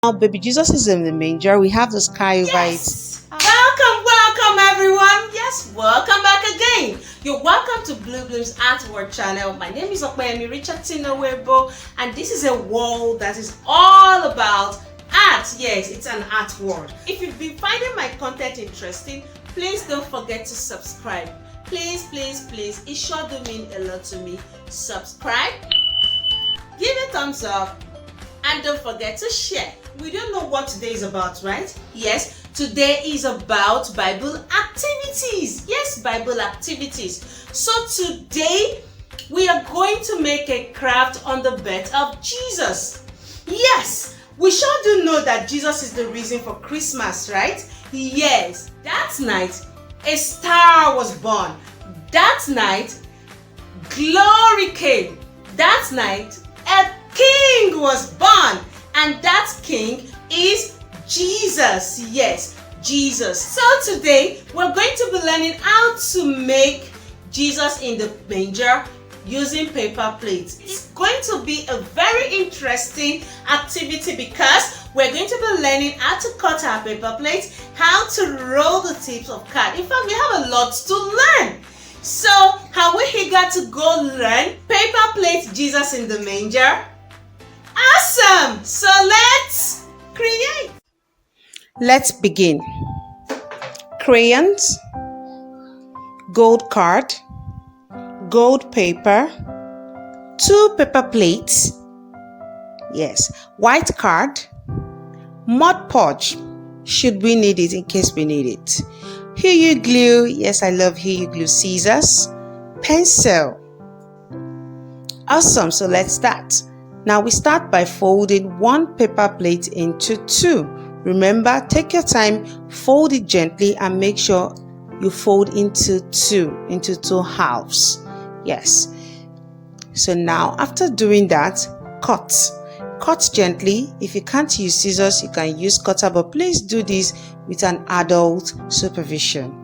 Now, baby Jesus is in the manger. We have the sky over it. Welcome everyone. Yes, welcome back again. You're welcome to Blue Blooms Artwork channel. My name is Okpeyemi Richardson Owebo, and this is a world that is all about art. Yes, it's an art world. If you've been finding my content interesting, please don't forget to subscribe. Please, it sure do mean a lot to me. Subscribe, give a thumbs up, and don't forget to share. We don't know what today is about, right? Yes, today is about Bible activities. Yes, Bible activities. So today we are going to make a craft on the birth of Jesus. Yes, we sure do know that Jesus is the reason for Christmas, right? Yes, that night a star was born. That night glory came. That night a king was born, and that king is Jesus. Yes, Jesus. So today we're going to be learning how to make Jesus in the manger using paper plates. It's going to be a very interesting activity because we're going to be learning how to cut our paper plates, how to roll the tips of card. In fact, we have a lot to learn. So, are we eager to go learn paper plates Jesus in the manger? Awesome! So let's create. Let's begin. Crayons, gold card, gold paper, 2 paper plates, yes, white card, mud podge, should we need it in case we need it, Hue glue, yes, I love Hue glue, scissors, pencil. Awesome, so let's start. Now we start by folding 1 paper plate into 2. Remember, take your time, fold it gently, and make sure you fold into two halves. Yes. So now after doing that, cut gently. If you can't use scissors, you can use cutter, but please do this with an adult supervision.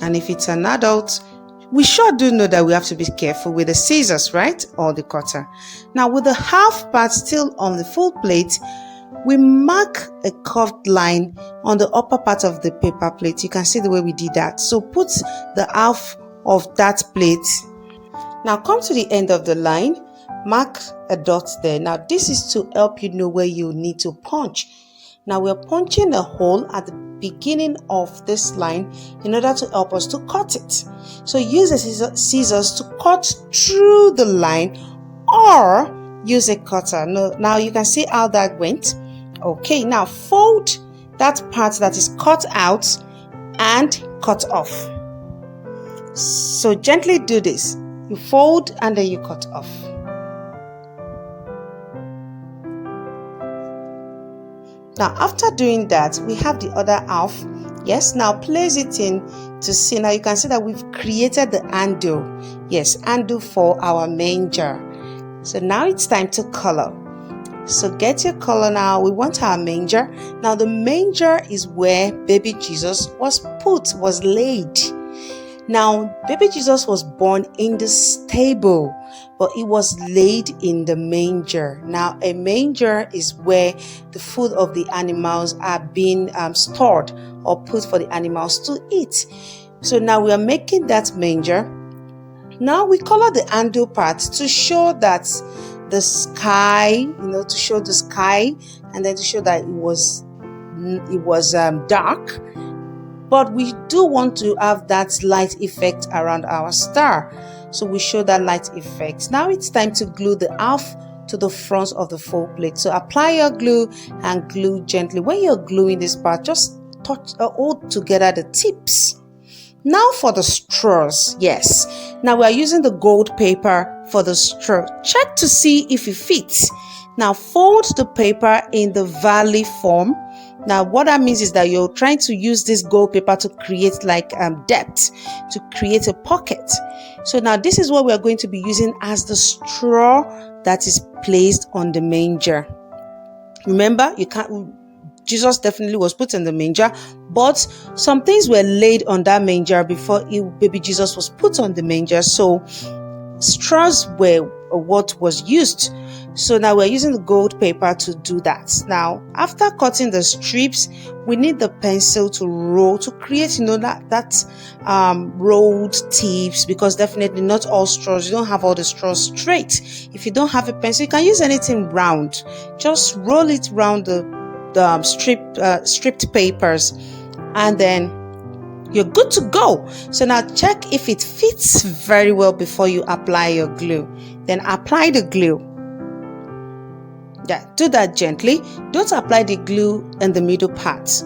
And if it's an adult, we sure do know that we have to be careful with the scissors, right? Or the cutter. Now with the half part still on the full plate, we mark a curved line on the upper part of the paper plate. You can see the way we did that. So put the half of that plate. Now come to the end of the line, mark a dot there. Now this is to help you know where you need to punch. Now we're punching a hole at the beginning of this line in order to help us to cut it. So use the scissors to cut through the line, or use a cutter. Now you can see how that went. Okay, now fold that part that is cut out and cut off. So gently do this. You fold and then you cut off. Now after doing that, we have the other half. Yes, now place it in to see. Now you can see that we've created the handle. Yes, handle for our manger. So now it's time to color. So get your color now. We want our manger. Now the manger is where baby Jesus was laid. Now baby Jesus was born in the stable, but he was laid in the manger. Now a manger is where the food of the animals are being stored or put for the animals to eat. So now we are making that manger. Now we color the handle part to show that the sky, to show the sky, and then to show that it was dark. But we do want to have that light effect around our star. So we show that light effect. Now it's time to glue the half to the front of the full plate. So apply your glue and glue gently. When you're gluing this part, just hold together the tips. Now for the straws. Yes. Now we are using the gold paper for the straw. Check to see if it fits. Now fold the paper in the valley form. Now what that means is that you're trying to use this gold paper to create like depth, to create a pocket. So now this is what we are going to be using as the straw that is placed on the manger. Remember, Jesus definitely was put in the manger, but some things were laid on that manger before baby Jesus was put on the manger. So straws were what was used. So now we're using the gold paper to do that. Now, after cutting the strips, we need the pencil to roll to create, that rolled tips, because definitely not all straws, you don't have all the straws straight. If you don't have a pencil, you can use anything round. Just roll it round the stripped papers, and then you're good to go. So now check if it fits very well before you apply your glue. Then apply the glue. Yeah, do that gently. Don't apply the glue in the middle part.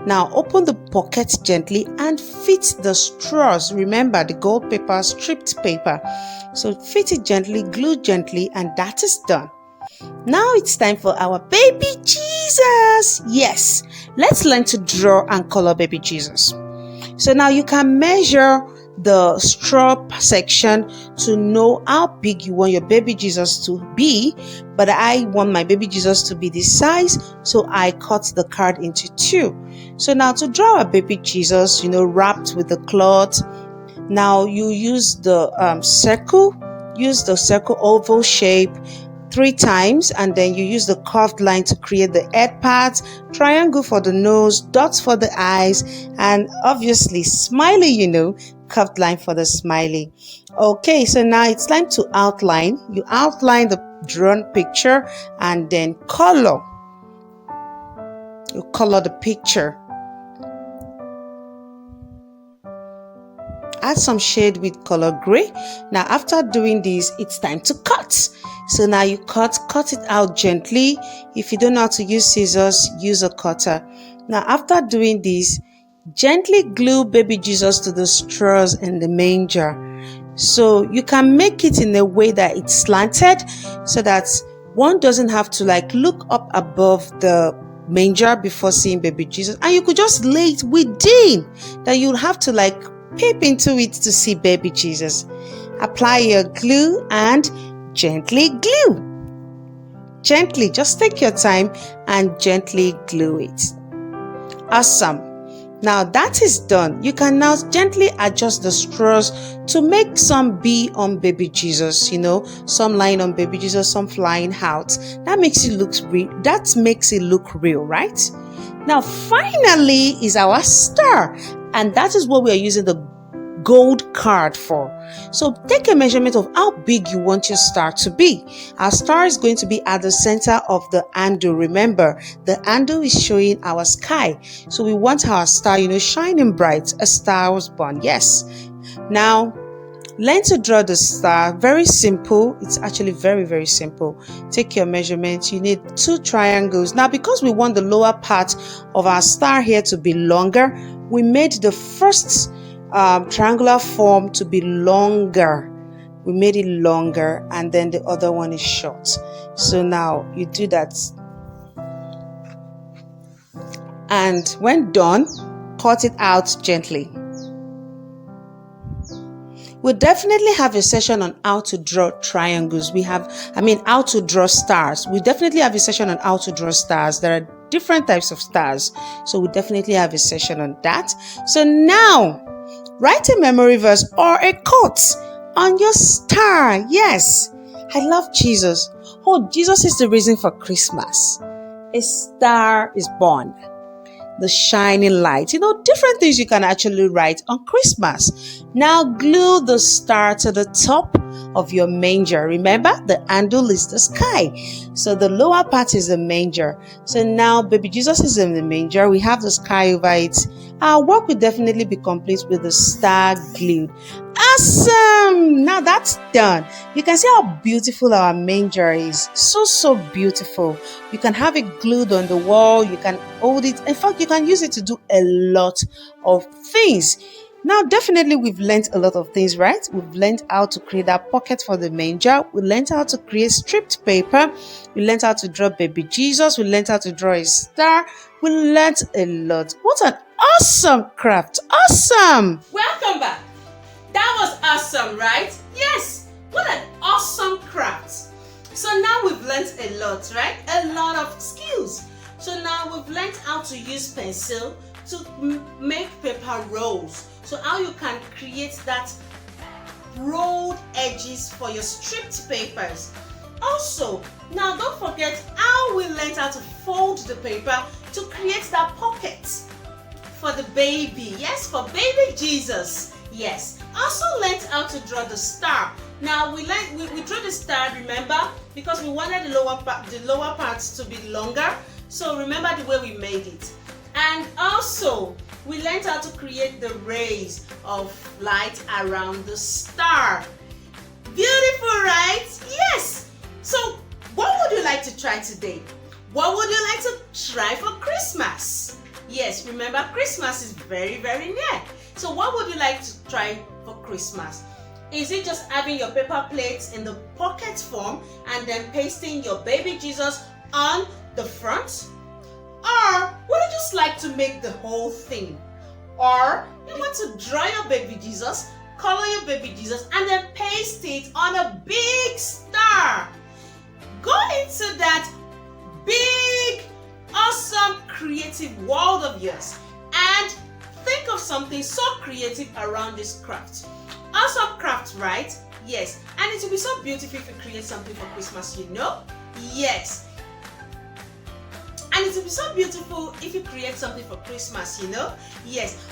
Now open the pocket gently and fit the straws. Remember the gold paper, stripped paper. So fit it gently, glue gently, and that is done. Now it's time for our baby Jesus. Yes, let's learn to draw and color baby Jesus. So now you can measure the straw section to know how big you want your baby Jesus to be, but I want my baby Jesus to be this size, so I cut the card into two. So now to draw a baby Jesus, wrapped with the cloth, now you use the circle oval shape 3 times, and then you use the curved line to create the head part, triangle for the nose, dots for the eyes, and obviously smiley, curved line for the smiley. Okay, so now it's time to outline. You outline the drawn picture and then color. You color the picture. Add some shade with color gray. Now after doing this, it's time to cut. So now you cut it out gently. If you don't know how to use scissors, use a cutter. Now after doing this, gently glue baby Jesus to the straws in the manger. So you can make it in a way that it's slanted, so that one doesn't have to look up above the manger before seeing baby Jesus, and you could just lay it within, that you'll have to peep into it to see baby Jesus. Apply your glue and gently glue. Gently, just take your time and gently glue it. Awesome. Now that is done. You can now gently adjust the straws to make some be on baby Jesus, some lying on baby Jesus, some flying out. That makes it look real. That makes it look real, right? Now finally is our star, and that is what we are using the gold card for. So take a measurement of how big you want your star to be. Our star is going to be at the center of the handle. Remember, the handle is showing our sky, so we want our star shining bright. A star was born. Yes. Now learn to draw the star. Very simple. It's actually very, very simple. Take your measurements. You need 2 triangles. Now because we want the lower part of our star here to be longer, we made the first triangular form to be longer. We made it longer, and then the other one is short. So now you do that, and when done, cut it out gently. We'll definitely have a session on how to draw triangles. How to draw stars. We definitely have a session on how to draw stars. There are different types of stars, so we definitely have a session on that. So now write a memory verse or a quote on your star. Yes, I love Jesus. Oh, Jesus is the reason for Christmas. A star is born. The shining light. Different things you can actually write on Christmas. Now glue the star to the top of your manger. Remember, the handle is the sky, so the lower part is the manger. So now baby Jesus is in the manger. We have the sky over it. Our work will definitely be complete with the star glued. Awesome! Now that's done. You can see how beautiful our manger is. So beautiful. You can have it glued on the wall. You can hold it. In fact, you can use it to do a lot of things. Now, definitely we've learned a lot of things, right? We've learned how to create that pocket for the manger. We learned how to create stripped paper. We learned how to draw baby Jesus. We learned how to draw a star. We learned a lot. What an awesome craft. Awesome! Welcome back. That was awesome, right? Yes. What an awesome craft. So now we've learned a lot, right? A lot of skills. So now we've learned how to use pencil to make paper rolls. So how you can create that rolled edges for your stripped papers. Also, now don't forget how we learned how to fold the paper to create that pocket for the baby. Yes, for baby Jesus. Yes. Also learned how to draw the star. Now we drew the star, remember, because we wanted the lower parts to be longer. So remember the way we made it. And also we learned how to create the rays of light around the star. Beautiful, right? Yes. So what would you like to try today? What would you like to try for Christmas? Yes, remember Christmas is very, very near. So what would you like to try for Christmas? Is it just having your paper plates in the pocket form and then pasting your baby Jesus on the front? Or would you just like to make the whole thing? Or you want to draw your baby Jesus, color your baby Jesus, and then paste it on a big star? Go into that big, awesome, creative world of yours and think of something so creative around this craft. Awesome craft, right? Yes. And it will be so beautiful if you create something for Christmas, you know? Yes. And it will be so beautiful if you create something for Christmas, you know? Yes.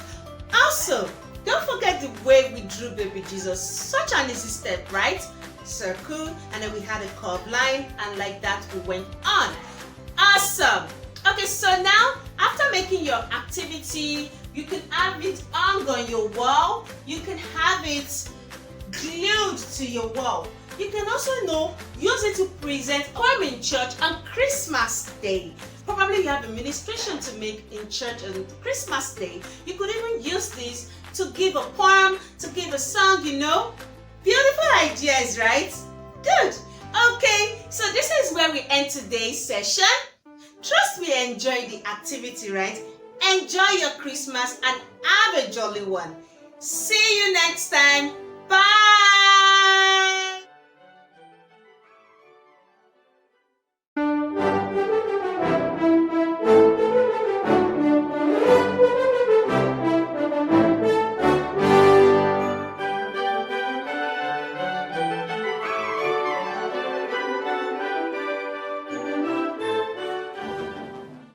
Also, don't forget the way we drew baby Jesus. Such an easy step, right? Circle, and then we had a curved line, and like that we went on. Awesome. Okay, so now after making your activity, you can have it hung on your wall. You can have it glued to your wall. You can also use it to present poem in church on Christmas Day. Probably you have a ministration to make in church on Christmas Day. You could even use this to give a poem, to give a song, you know. Beautiful ideas, right? Good. Okay, so this is where we end today's session. Trust we enjoyed the activity, right? Enjoy your Christmas and have a jolly one. See you next time. Bye.